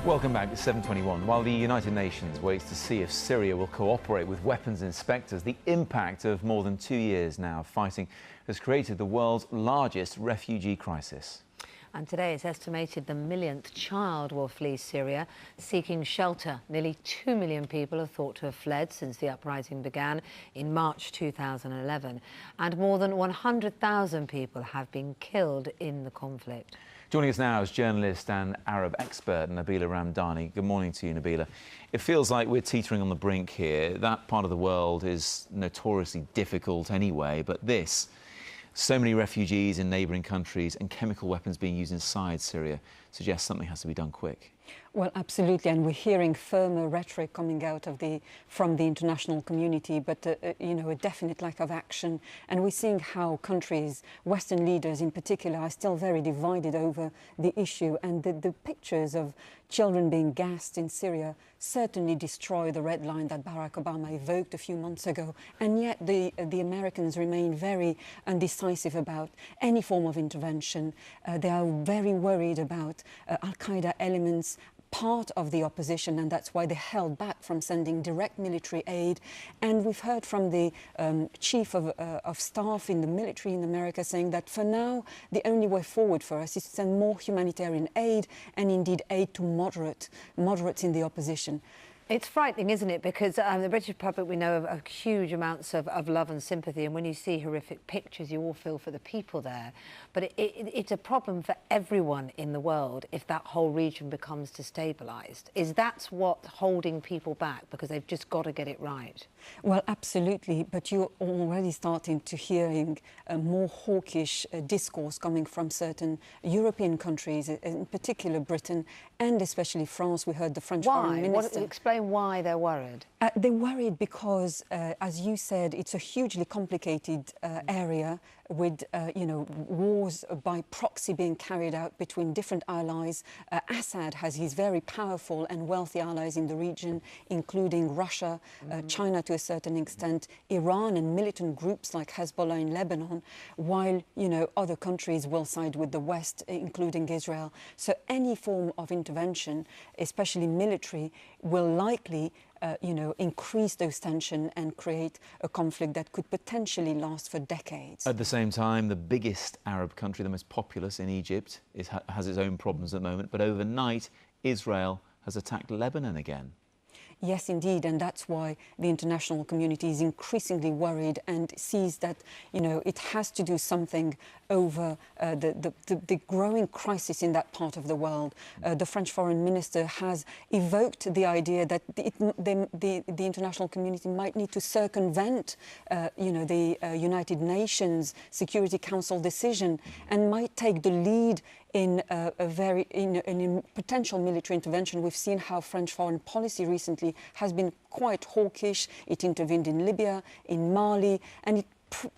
Welcome back. It's 7:21. While the United Nations waits to see if Syria will cooperate with weapons inspectors, the impact of more than 2 years now of fighting has created the world's largest refugee crisis. And today it's estimated the millionth child will flee Syria, seeking shelter. Nearly 2 million people are thought to have fled since the uprising began in March 2011. And more than 100,000 people have been killed in the conflict. Joining us now is journalist and Arab expert Nabila Ramdani. Good morning to you, Nabila. It feels like we're teetering on the brink here. That part of the world is notoriously difficult anyway, but this, so many refugees in neighbouring countries and chemical weapons being used inside Syria, suggests something has to be done quick. Well, absolutely, and we're hearing firmer rhetoric coming out of from the international community, but you know, a definite lack of action. And we're seeing how countries, Western leaders in particular, are still very divided over the issue. And the pictures of children being gassed in Syria certainly destroy the red line that Barack Obama evoked a few months ago. And yet the Americans remain very undecisive about any form of intervention. They are very worried about al-Qaeda elements, part of the opposition, and that's why they held back from sending direct military aid. And we've heard from the chief of staff in the military in America saying that for now the only way forward for us is to send more humanitarian aid and indeed aid to moderates in the opposition. It's frightening, isn't it? Because the British public, we know, of huge amounts of love and sympathy, and when you see horrific pictures, you all feel for the people there. But it's a problem for everyone in the world if that whole region becomes destabilised. Is that what's holding people back? Because they've just got to get it right. Well, absolutely, but you're already starting to hearing a more hawkish discourse coming from certain European countries, in particular Britain and especially France. We heard the French foreign minister. Explain why they're worried. They're worried because, as you said, it's a hugely complicated area with, you know, wars by proxy being carried out between different allies. Assad has his very powerful and wealthy allies in the region, including Russia, China to a certain extent, Iran and militant groups like Hezbollah in Lebanon, while, you know, other countries will side with the West, including Israel. So any form of intervention, especially military, will likely you know, increase those tensions and create a conflict that could potentially last for decades. At the same time, the biggest Arab country, the most populous in Egypt, has its own problems at the moment. But overnight, Israel has attacked Lebanon again. Yes, indeed, and that's why the international community is increasingly worried and sees that, you know, it has to do something over the growing crisis in that part of the world. The French foreign minister has evoked the idea that the international community might need to circumvent, you know, the United Nations Security Council decision and might take the lead in in potential military intervention. We've seen how French foreign policy recently has been quite hawkish. It intervened in Libya, in Mali, and it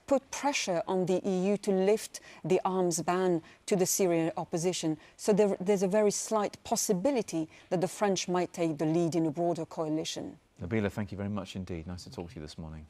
put pressure on the EU to lift the arms ban to the Syrian opposition. So there's a very slight possibility that the French might take the lead in a broader coalition. Nabila, thank you very much indeed. Nice to talk to you this morning.